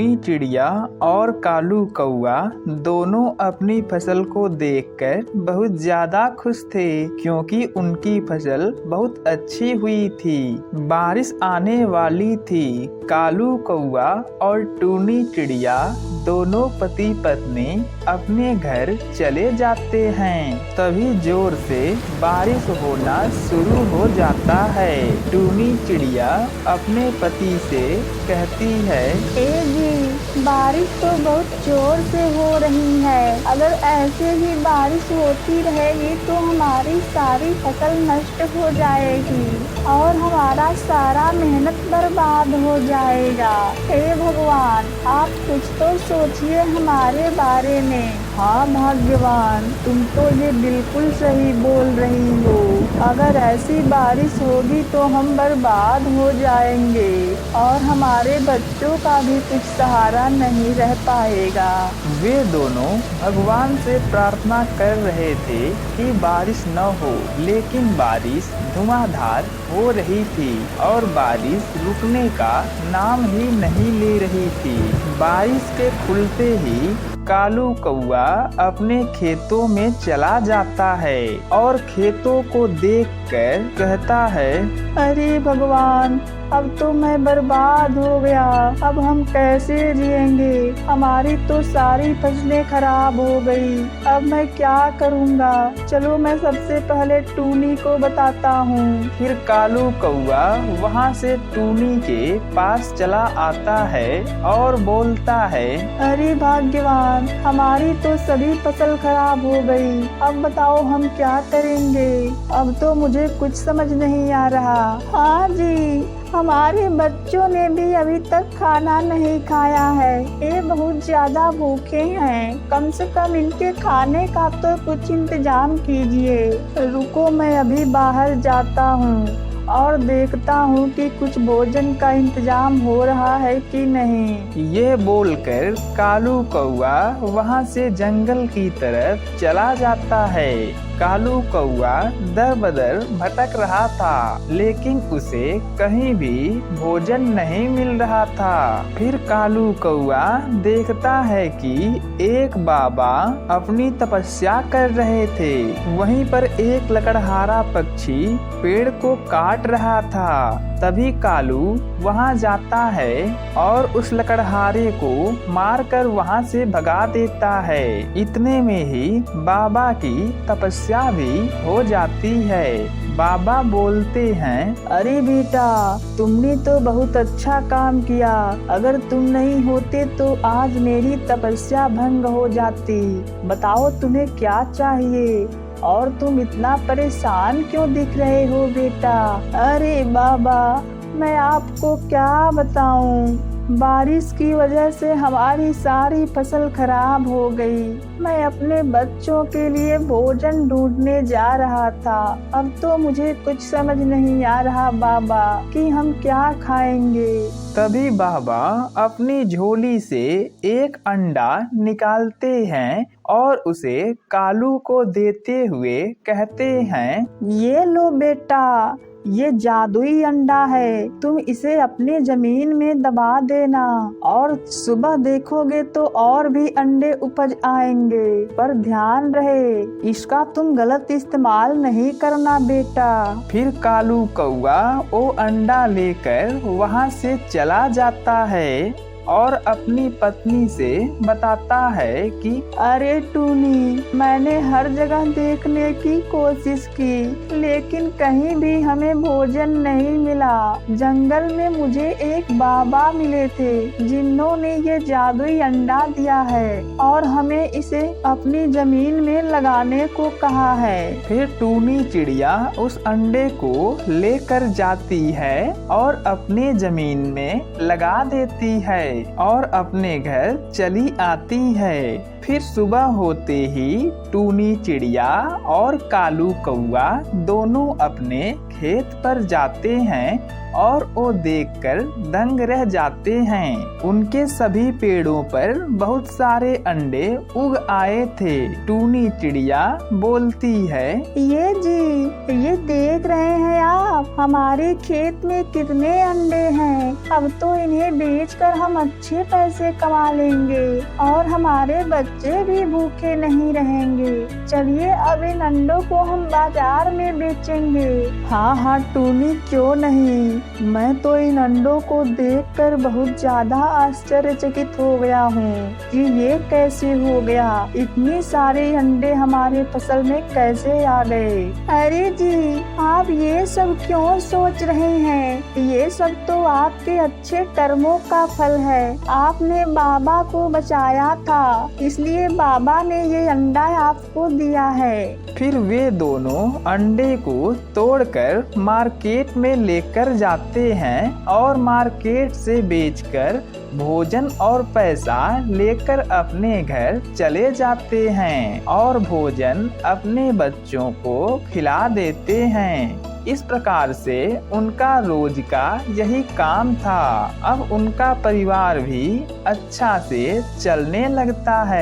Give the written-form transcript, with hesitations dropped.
टूनी चिड़िया और कालू कौआ दोनों अपनी फसल को देखकर बहुत ज्यादा खुश थे, क्योंकि उनकी फसल बहुत अच्छी हुई थी। बारिश आने वाली थी। कालू कौआ और टूनी चिड़िया दोनों पति पत्नी अपने घर चले जाते हैं। तभी जोर से बारिश होना शुरू हो जाता है। टूनी चिड़िया अपने पति से कहती है, ए जी, बारिश तो बहुत जोर से हो रही है। अगर ऐसे ही बारिश होती रहेगी तो हमारी सारी फसल नष्ट हो जाएगी और हमारा सारा मेहनत बर्बाद हो जाएगा। हे भगवान, आप कुछ तो सोचिए हमारे बारे में। हाँ भाग्यवान, तुम तो ये बिल्कुल सही बोल रही हो। अगर ऐसी बारिश होगी तो हम बर्बाद हो जाएंगे और हमारे बच्चों का भी कुछ सहारा नहीं रह पाएगा। वे दोनों भगवान से प्रार्थना कर रहे थे कि बारिश न हो, लेकिन बारिश धुआंधार हो रही थी और बारिश रुकने का नाम ही नहीं ले रही थी। बारिश के खुलते ही कालू कौआ अपने खेतों में चला जाता है और खेतों को देखकर कहता है, अरे भगवान, अब तो मैं बर्बाद हो गया। अब हम कैसे जिएंगे? हमारी तो सारी फसलें खराब हो गई। अब मैं क्या करूँगा? चलो मैं सबसे पहले टूनी को बताता हूँ। फिर कालू कौआ वहाँ से टूनी के पास चला आता है और बोलता है, अरे भाग्यवान, हमारी तो सभी फसल खराब हो गई। अब बताओ हम क्या करेंगे? अब तो मुझे कुछ समझ नहीं आ रहा। हाँ जी, हमारे बच्चों ने भी अभी तक खाना नहीं खाया है। ये बहुत ज्यादा भूखे हैं। कम से कम इनके खाने का तो कुछ इंतजाम कीजिए। रुको, मैं अभी बाहर जाता हूँ और देखता हूँ कि कुछ भोजन का इंतजाम हो रहा है कि नहीं। ये बोलकर कालू कौआ वहाँ से जंगल की तरफ चला जाता है। कालू कौआ दर बदर भटक रहा था, लेकिन उसे कहीं भी भोजन नहीं मिल रहा था। फिर कालू कौआ देखता है कि एक बाबा अपनी तपस्या कर रहे थे। वहीं पर एक लकड़हारा पक्षी पेड़ को काट रहा था। तभी कालू वहां जाता है और उस लकड़हारे को मारकर वहां से भगा देता है। इतने में ही बाबा की तपस्या भी हो जाती है। बाबा बोलते हैं, अरे बेटा, तुमने तो बहुत अच्छा काम किया। अगर तुम नहीं होते तो आज मेरी तपस्या भंग हो जाती। बताओ तुम्हें क्या चाहिए और तुम इतना परेशान क्यों दिख रहे हो बेटा? अरे बाबा, मैं आपको क्या बताऊं? बारिश की वजह से हमारी सारी फसल खराब हो गई। मैं अपने बच्चों के लिए भोजन ढूंढने जा रहा था। अब तो मुझे कुछ समझ नहीं आ रहा बाबा कि हम क्या खाएंगे। तभी बाबा अपनी झोली से एक अंडा निकालते हैं और उसे कालू को देते हुए कहते हैं, ये लो बेटा, ये जादुई अंडा है। तुम इसे अपने जमीन में दबा देना और सुबह देखोगे तो और भी अंडे उपज आएंगे। पर ध्यान रहे, इसका तुम गलत इस्तेमाल नहीं करना बेटा। फिर कालू कौआ वो अंडा लेकर वहाँ से चला जाता है और अपनी पत्नी से बताता है कि अरे टूनी, मैंने हर जगह देखने की कोशिश की, लेकिन कहीं भी हमें भोजन नहीं मिला। जंगल में मुझे एक बाबा मिले थे जिन्होंने ये जादुई अंडा दिया है और हमें इसे अपनी जमीन में लगाने को कहा है। फिर टूनी चिड़िया उस अंडे को लेकर जाती है और अपने जमीन में लगा देती है और अपने घर चली आती है। फिर सुबह होते ही टूनी चिड़िया और कालू कौआ दोनों अपने खेत पर जाते हैं और वो देखकर दंग रह जाते हैं। उनके सभी पेड़ों पर बहुत सारे अंडे उग आए थे। टूनी चिड़िया बोलती है, ये जी, ये देख रहे हैं आप, हमारे खेत में कितने अंडे हैं। अब तो इन्हें बेचकर हम अच्छे पैसे कमा लेंगे और हमारे बच्चे भी भूखे नहीं रहेंगे। चलिए अब इन अंडों को हम बाजार में बेचेंगे। हाँ हाँ टूनी, क्यों नहीं। मैं तो इन अंडों को देखकर बहुत ज्यादा आश्चर्यचकित हो गया हूँ कि ये कैसे हो गया। इतने सारे अंडे हमारे फसल में कैसे आ गए। अरे जी, आप ये सब क्यों सोच रहे हैं। ये सब तो आपके अच्छे कर्मों का फल है। आपने बाबा को बचाया था, इसलिए बाबा ने ये अंडा आपको दिया है। फिर वे दोनों अंडे को तोड़कर मार्केट में लेकर जाते हैं और मार्केट से बेचकर भोजन और पैसा लेकर अपने घर चले जाते हैं और भोजन अपने बच्चों को खिला देते हैं। इस प्रकार से उनका रोज का यही काम था। अब उनका परिवार भी अच्छा से चलने लगता है।